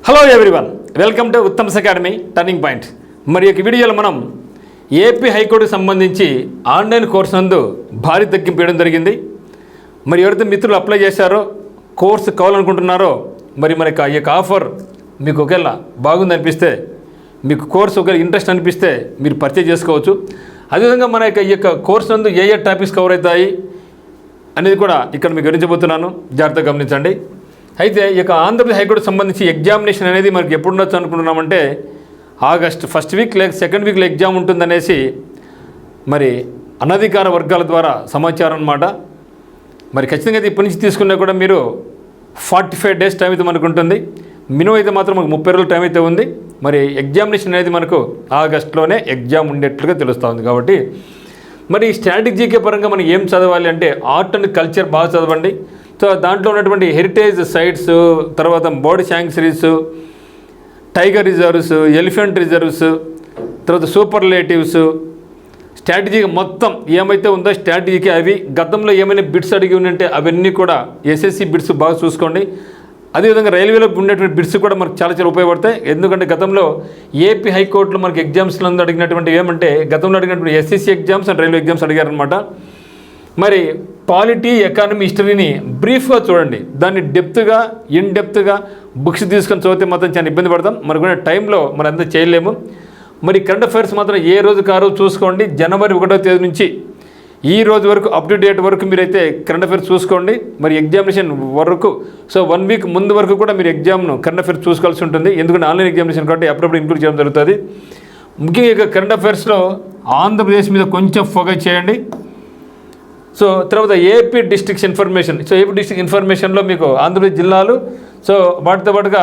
Hello everyone, welcome to Uttam's academy turning point. మరి ఈ వీడియోలో మనం ఏపీ హైకోర్టుకు సంబంధించి ఆన్లైన్ కోర్సు నందు భారీ తగ్గింపు వేయడం జరిగింది. మరి ఎవరైతే మిత్రులు అప్లై చేశారో, కోర్సు కావాలనుకుంటున్నారో, మరి ఈ యొక్క ఆఫర్ మీకు ఒకవేళ బాగుందనిపిస్తే, మీకు కోర్సు ఒకవేళ ఇంట్రెస్ట్ అనిపిస్తే మీరు పర్చేజ్ చేసుకోవచ్చు. అదేవిధంగా మన ఈ యొక్క కోర్సు నందు ఏ టాపిక్స్ కవర్ అవుతాయి అనేది కూడా ఇక్కడ మీకు వివరించబోతున్నాను, జాగ్రత్తగా గమనించండి. అయితే ఈ యొక్క ఆంధ్రప్రదేశ్ హైకోర్టుకు సంబంధించి ఎగ్జామినేషన్ అనేది మనకి ఎప్పుడు ఉండొచ్చు అనుకుంటున్నామంటే, ఆగస్ట్ ఫస్ట్ వీక్ లేక సెకండ్ వీక్లో ఎగ్జామ్ ఉంటుందనేసి మరి అనధికార వర్గాల ద్వారా సమాచారం అన్నమాట. మరి ఖచ్చితంగా ఇప్పటి నుంచి తీసుకున్నా కూడా మీరు 45 డేస్ టైం అయితే మనకు ఉంటుంది. మినిమం అయితే మాత్రం మనకు 30 రోజుల టైం అయితే ఉంది. మరి ఎగ్జామినేషన్ అనేది మనకు ఆగస్టులోనే ఎగ్జామ్ ఉండేట్లుగా తెలుస్తుంది. కాబట్టి మరి స్ట్రాటజీకే పరంగా మనం ఏం చదవాలి అంటే, ఆర్ట్ అండ్ కల్చర్ బాగా చదవండి. సో దాంట్లో ఉన్నటువంటి హెరిటేజ్ సైట్స్, తర్వాత bird sanctuaries, tiger reserves, elephant reserves, తర్వాత సూపర్లేటివ్స్, స్ట్రాటజీగా మొత్తం ఏమైతే ఉందో స్ట్రాటజీకి అవి గతంలో ఏమైనా బిట్స్ అడిగి ఉంటే అవన్నీ కూడా ఎస్ఎస్సి బిట్స్ బాగా చూసుకోండి. అదేవిధంగా రైల్వేలో ఉండేటువంటి బిట్స్ కూడా మనకు చాలా ఉపయోగపడతాయి. ఎందుకంటే గతంలో ఏపీ హైకోర్టులో మనకి ఎగ్జామ్స్లో అడిగినటువంటి ఏమంటే, గతంలో అడిగినటువంటి SSC exams and railway exams అడిగారనమాట. మరి పాలిటీ, ఎకానమీ, హిస్టరీని బ్రీఫ్గా చూడండి. దాన్ని డెప్త్గా, ఇన్డెప్త్గా బుక్స్ తీసుకొని చదివితే మాత్రం చాలా ఇబ్బంది పడతాం. మనకున్న టైంలో మనం అంతా చేయలేము. మరి కరెంట్ అఫైర్స్ మాత్రం ఏ రోజుకి ఆ రోజు చూసుకోండి. జనవరి 1వ తేదీ నుంచి ఈ రోజు వరకు అప్ టు డేట్ వరకు మీరైతే కరెంట్ అఫైర్స్ చూసుకోండి. మరి ఎగ్జామినేషన్ వరకు, సో 1 వీక్ ముందు వరకు కూడా మీరు ఎగ్జామ్ను కరెంట్ అఫైర్స్ చూసుకోవాల్సి ఉంటుంది. ఎందుకంటే ఆన్లైన్ ఎగ్జామినేషన్ కాబట్టి అప్పుడప్పుడు ఇంక్లూడ్ చేయడం జరుగుతుంది. ముఖ్యంగా కరెంట్ అఫైర్స్లో ఆంధ్రప్రదేశ్ మీద కొంచెం ఫోకస్ చేయండి. సో తర్వాత AP districts information. So AP district ఇన్ఫర్మేషన్లో మీకు ఆంధ్రప్రదేశ్ జిల్లాలు, సో వాటితో పాటుగా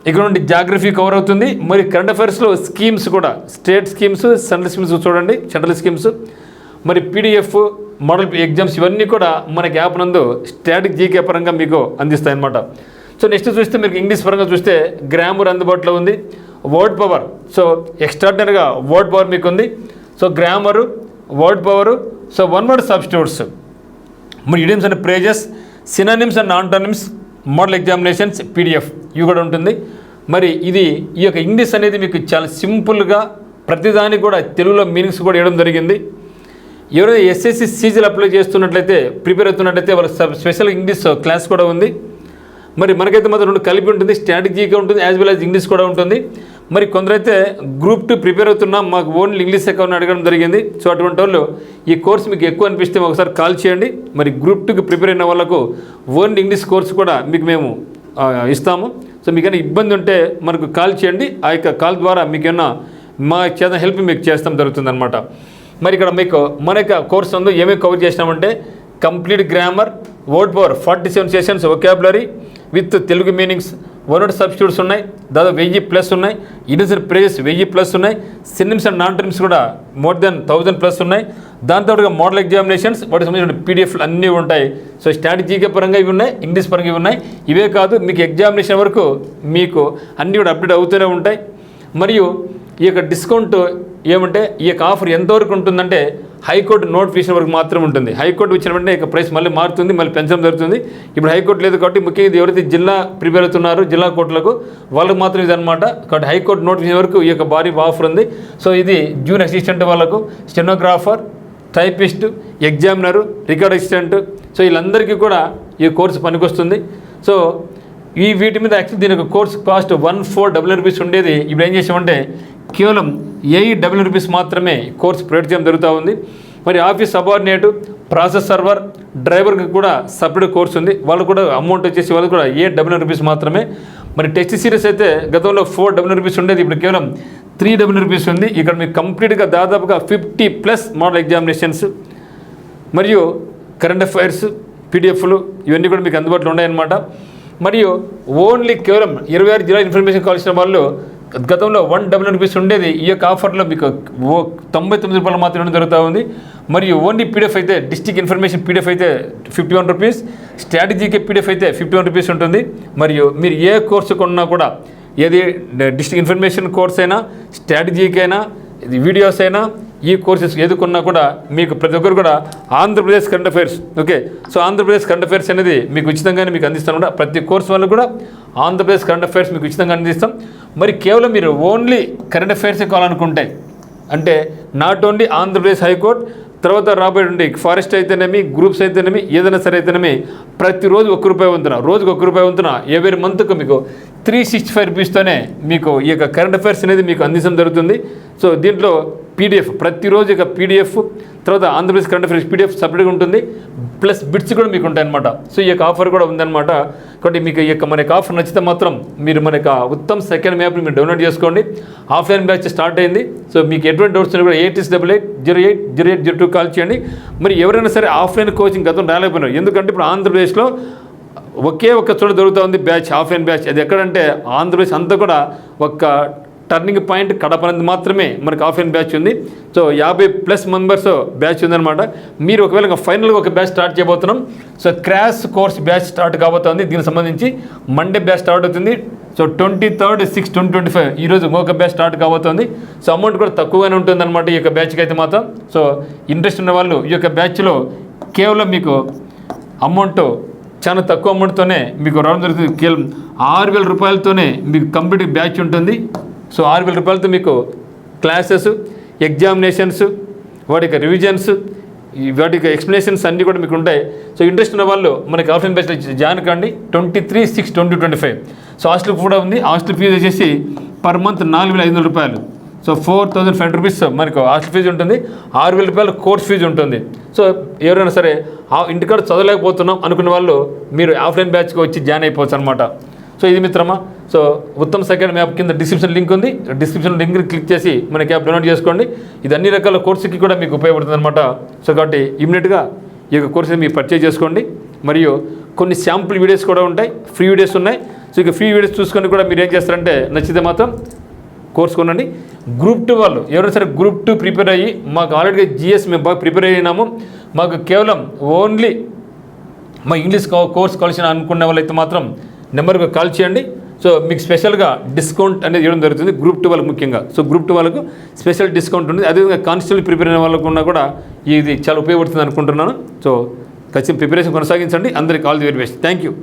ఇక్కడ నుండి జాగ్రఫీ కవర్ అవుతుంది. మరి కరెంట్ అఫైర్స్లో స్కీమ్స్ కూడా, స్టేట్ స్కీమ్స్, సెంట్రల్ స్కీమ్స్ చూడండి, సెంట్రల్ స్కీమ్స్, మరి పీడిఎఫ్, మోడల్ ఎగ్జామ్స్ ఇవన్నీ కూడా మనకి యాప్ నందు స్ట్రాటజీకే పరంగా మీకు అందిస్తాయి అన్నమాట. సో నెక్స్ట్ చూస్తే మీకు ఇంగ్లీష్ పరంగా చూస్తే గ్రామర్ అందుబాటులో ఉంది. వర్డ్ పవర్, సో ఎక్స్ట్రాడినరీగా వర్డ్ పవర్ మీకు ఉంది. So grammar, word power, so one word substitutes, మరి idioms and phrases, synonyms and antonyms, model examinations, PDF ఇవి కూడా ఉంటుంది. మరి ఈ యొక్క ఇంగ్లీష్ అనేది మీకు చాలా సింపుల్గా ప్రతిదానికి కూడా తెలుగులో మీనింగ్స్ కూడా ఇవ్వడం జరిగింది. ఎవరైనా ఎస్ఎస్సి సీజీలు అప్లై చేస్తున్నట్లయితే, ప్రిపేర్ అవుతున్నట్లయితే వాళ్ళకి స్పెషల్ ఇంగ్లీష్ క్లాస్ కూడా ఉంది. మరి మనకైతే మాత్రం 2 కలిపి ఉంటుంది, స్ట్రాటజీగా ఉంటుంది, యాజ్ వెల్ యాజ్ ఇంగ్లీష్ కూడా ఉంటుంది. మరి కొందరైతే గ్రూప్ 2 ప్రిపేర్ అవుతున్నాం, మాకు ఓన్లీ ఇంగ్లీష్ అకౌంట్ అడగడం జరిగింది. సో అటువంటి వాళ్ళు ఈ కోర్స్ మీకు ఎక్కువ అనిపిస్తే ఒకసారి కాల్ చేయండి. మరి గ్రూప్ 2కి ప్రిపేర్ అయిన వాళ్ళకు ఓన్లీ ఇంగ్లీష్ కోర్స్ కూడా మీకు మేము ఇస్తాము. సో మీకైనా ఇబ్బంది ఉంటే మనకు కాల్ చేయండి. ఆ యొక్క కాల్ ద్వారా మీకైనా మా చేత హెల్ప్ మీకు చేస్తాం జరుగుతుంది అనమాట. మరి ఇక్కడ మీకు మన యొక్క కోర్స్ ఉందో ఏమేమి కవర్ చేసినామంటే, complete grammar, word power 47 sessions, vocabulary with Telugu meanings, one word substitutes ఉన్నాయి, దాదాపు 1000+ ఉన్నాయి, ఇడియమ్స్ అండ్ ఫ్రేజెస్ 1000+ ఉన్నాయి, సినిమ్స్ అండ్ ఆంటోనిమ్స్ కూడా మోర్ దెన్ 1000+ ఉన్నాయి. దాంతో మోడల్ ఎగ్జామినేషన్స్, వాటికి సంబంధించిన పీడిఎఫ్లు అన్నీ ఉంటాయి. సో స్ట్రాటజీకే పరంగా ఇవి ఉన్నాయి, ఇంగ్లీష్ పరంగా ఇవి ఉన్నాయి. ఇవే కాదు, మీకు ఎగ్జామినేషన్ వరకు మీకు అన్నీ కూడా అప్డేట్ అవుతూనే ఉంటాయి. మరియు ఈ యొక్క డిస్కౌంట్ ఏమంటే, ఈ యొక్క ఆఫర్ ఎంతవరకు ఉంటుందంటే హైకోర్టు నోటిఫికేషన్ వరకు మాత్రం ఉంటుంది. హైకోర్టు వచ్చిన వెంటనే ఇక ప్రైస్ మళ్ళీ మారుతుంది, మళ్ళీ పెంచడం జరుగుతుంది. ఇప్పుడు హైకోర్టు లేదు కాబట్టి ముఖ్యంగా ఎవరైతే జిల్లా ప్రిపేర్ అవుతున్నారో జిల్లా కోర్టులకు వాళ్ళకు మాత్రం ఇది అనమాట. కాబట్టి హైకోర్టు నోటిఫికేషన్ వరకు ఈ యొక్క భారీ ఆఫర్ ఉంది. సో ఇది జూనియర్ అసిస్టెంట్ వాళ్ళకు, stenographer, typist, examiner, record assistant, so వీళ్ళందరికీ కూడా ఈ కోర్సు పనికొస్తుంది. సో వీటి మీద యాక్చువల్లీ దీని యొక్క కోర్సు కాస్ట్ 14,000 రూపీస్ ఉండేది. ఇప్పుడు ఏం చేసామంటే కేవలం 8,000 రూపీస్ మాత్రమే కోర్సు ప్రొవైడ్ చేయడం జరుగుతూ ఉంది. మరి ఆఫీస్ సబార్డినేటు, ప్రాసెస్ సర్వర్, డ్రైవర్కి కూడా సపరేట్ కోర్సు ఉంది. వాళ్ళు కూడా అమౌంట్ వచ్చేసి వాళ్ళు కూడా 8,000 రూపీస్ మాత్రమే. మరి టెస్ట్ సిరీస్ అయితే గతంలో 4,000 రూపీస్ ఉండేది, ఇప్పుడు కేవలం 3,000 రూపీస్ ఉంది. ఇక్కడ మీకు కంప్లీట్గా దాదాపుగా 50+ మోడల్ ఎగ్జామినేషన్స్ మరియు కరెంట్ అఫైర్స్, పీడిఎఫ్లు ఇవన్నీ కూడా మీకు అందుబాటులో ఉన్నాయన్నమాట. మరియు ఓన్లీ కేవలం 26 జిల్లా ఇన్ఫర్మేషన్ కావాల్సిన వాళ్ళు గతంలో 1,000 రూపీస్ ఉండేది, ఈ యొక్క ఆఫర్లో మీకు 99 రూపాయలు మాత్రమే జరుగుతూ ఉంది. మరియు ఓన్లీ పీడిఎఫ్ అయితే, డిస్ట్రిక్ట్ ఇన్ఫర్మేషన్ పీడిఎఫ్ అయితే 51 రూపీస్, స్ట్రాటజీకే పీడిఎఫ్ అయితే 51 రూపీస్ ఉంటుంది. మరియు మీరు ఏ కోర్సు కొన్నా కూడా, ఏది డిస్ట్రిక్ట్ ఇన్ఫర్మేషన్ కోర్స్ అయినా, స్ట్రాటజీకైనా, వీడియోస్ అయినా, ఈ కోర్సెస్ ఎదుర్కొన్నా కూడా మీకు ప్రతి ఒక్కరు కూడా Andhra Pradesh current affairs okay. So Andhra Pradesh current affairs అనేది మీకు ఉచితంగానే మీకు అందిస్తాను కూడా. ప్రతి కోర్స్ వల్ల కూడా ఆంధ్రప్రదేశ్ కరెంట్ అఫైర్స్ మీకు ఉచితంగా అందిస్తాం. మరి కేవలం మీరు ఓన్లీ కరెంట్ అఫైర్సే కావాలనుకుంటే అంటే నాట్ ఓన్లీ ఆంధ్రప్రదేశ్ హైకోర్టు, తర్వాత రాబోయే ఫారెస్ట్ అయితేనేమి, గ్రూప్స్ అయితేనేమి, ఏదైనా సరే అయితేనేమి ప్రతిరోజు ₹1 వంతున, రోజుకు ₹1 వంతున ఎవరి మంత్కు మీకు 365 రూపీస్తోనే మీకు ఈ యొక్క కరెంట్ అఫైర్స్ అనేది మీకు అందించడం జరుగుతుంది. సో దీంట్లో పీడిఎఫ్ ప్రతిరోజు ఇక పీడిఎఫ్, తర్వాత ఆంధ్రప్రదేశ్ కరెంట్ అఫైర్స్ పీడిఎఫ్ సపరేట్గా ఉంటుంది, ప్లస్ బిట్స్ కూడా మీకు ఉంటాయన్నమాట. సో ఈ యొక్క ఆఫర్ కూడా ఉందన్నమాట. కాబట్టి మీకు ఈ యొక్క మన యొక్క ఆఫర్ నచ్చితే మాత్రం మీరు మన యొక్క ఉత్తమ్ సెకండ్ యాప్ని మీరు డౌన్లోడ్ చేసుకోండి. ఆఫ్లైన్ బ్యాచ్ స్టార్ట్ అయింది. సో మీకు ఎటువంటి డౌట్స్ ఉన్నా కూడా 8688080802 కాల్ చేయండి. మరి ఎవరైనా సరే ఆఫ్లైన్ కోచింగ్ గతం రాలేకపోయినారు, ఎందుకంటే ఇప్పుడు ఆంధ్రప్రదేశ్లో ఒకే ఒక్క చోట దొరుకుతూ ఉంది బ్యాచ్, ఆఫ్లైన్ బ్యాచ్. అది ఎక్కడంటే ఆంధ్రప్రదేశ్ అంతా కూడా ఒక్క టర్నింగ్ పాయింట్ కడప అనేది మాత్రమే మనకు ఆఫ్లైన్ బ్యాచ్ ఉంది. సో 50+ మెంబర్స్ బ్యాచ్ ఉందన్నమాట. మీరు ఒకవేళ ఫైనల్గా ఒక బ్యాచ్ స్టార్ట్ చేయబోతున్నాం. So crash course batch start కాబోతుంది. దీనికి సంబంధించి మండే బ్యాచ్ స్టార్ట్ అవుతుంది. సో 23/6/2025 ఈరోజు ఒక బ్యాచ్ స్టార్ట్ కాబోతుంది. సో అమౌంట్ కూడా తక్కువగానే ఉంటుందన్నమాట ఈ యొక్క బ్యాచ్కి అయితే మాత్రం. సో ఇంట్రెస్ట్ ఉన్న వాళ్ళు ఈ యొక్క బ్యాచ్లో కేవలం మీకు అమౌంట్ చాలా తక్కువ అమౌంట్తోనే మీకు రావడం జరుగుతుంది. కేవలం ₹6,000తోనే మీకు కంప్లీట్ బ్యాచ్ ఉంటుంది. సో ₹6,000 మీకు క్లాసెస్, ఎగ్జామినేషన్స్, వాటి యొక్క రివిజన్స్, వాటి యొక్క ఎక్స్ప్లెనేషన్స్ అన్నీ కూడా మీకు ఉంటాయి. సో ఇంట్రెస్ట్ ఉన్న వాళ్ళు మనకి ఆఫ్లైన్ బ్యాచ్లో జాయిన్ కండి. 23/6/2025. సో హాస్టల్ కూడా ఉంది. హాస్టల్ ఫీజు వచ్చేసి పర్ మంత్ ₹4,500. సో 4,500 రూపీస్ మనకు హాస్టల్ ఫీజు ఉంటుంది. ₹6,000 కోర్స్ ఫీజు ఉంటుంది. సో ఎవరైనా సరే ఇంటికాడ చదవలేకపోతున్నాం అనుకునే వాళ్ళు మీరు ఆఫ్లైన్ బ్యాచ్కి వచ్చి జాయిన్ అయిపోవచ్చు అనమాట. సో ఇది మిత్రమా. సో ఉత్తమ్ సెకండ్ యాప్ కింద డిస్క్రిప్షన్ లింక్ ఉంది. డిస్క్రిప్షన్ లింక్ని క్లిక్ చేసి మనకి యాప్ డౌన్లోడ్ చేసుకోండి. ఇది అన్ని రకాల కోర్సుకి కూడా మీకు ఉపయోగపడుతుంది అనమాట. సో కాబట్టి ఇమీడియట్గా ఈ యొక్క కోర్సు మీరు పర్చేజ్ చేసుకోండి. మరియు కొన్ని శాంపుల్ వీడియోస్ కూడా ఉంటాయి, ఫ్రీ వీడియోస్ ఉన్నాయి. సో ఇక ఫ్రీ వీడియోస్ చూసుకొని కూడా మీరు ఏం చేస్తారంటే నచ్చితే మాత్రం కోర్స్ కొనండి. గ్రూప్ 2 వాళ్ళు ఎవరైనా సరే గ్రూప్ 2 ప్రిపేర్ అయ్యి మాకు ఆల్రెడీ GS మేము బాగా ప్రిపేర్ అయినాము, మాకు కేవలం ఓన్లీ మా ఇంగ్లీష్ కోర్స్ కావాల్సిన అనుకునే వాళ్ళైతే మాత్రం నెంబర్కి కాల్ చేయండి. సో మీకు స్పెషల్గా డిస్కౌంట్ అనేది ఇవ్వడం జరుగుతుంది గ్రూప్ 2 వాళ్ళకి ముఖ్యంగా. సో గ్రూప్ 2 వాళ్ళకు స్పెషల్ డిస్కౌంట్ ఉంది. అదేవిధంగా కానిస్టేబుల్ ప్రిపేర్ అయిన వాళ్ళకు ఉన్నా కూడా ఇది చాలా ఉపయోగపడుతుంది అనుకుంటున్నాను. సో ఖచ్చితంగా ప్రిపరేషన్ కొనసాగించండి. అందరికీ all the very best. Thank you.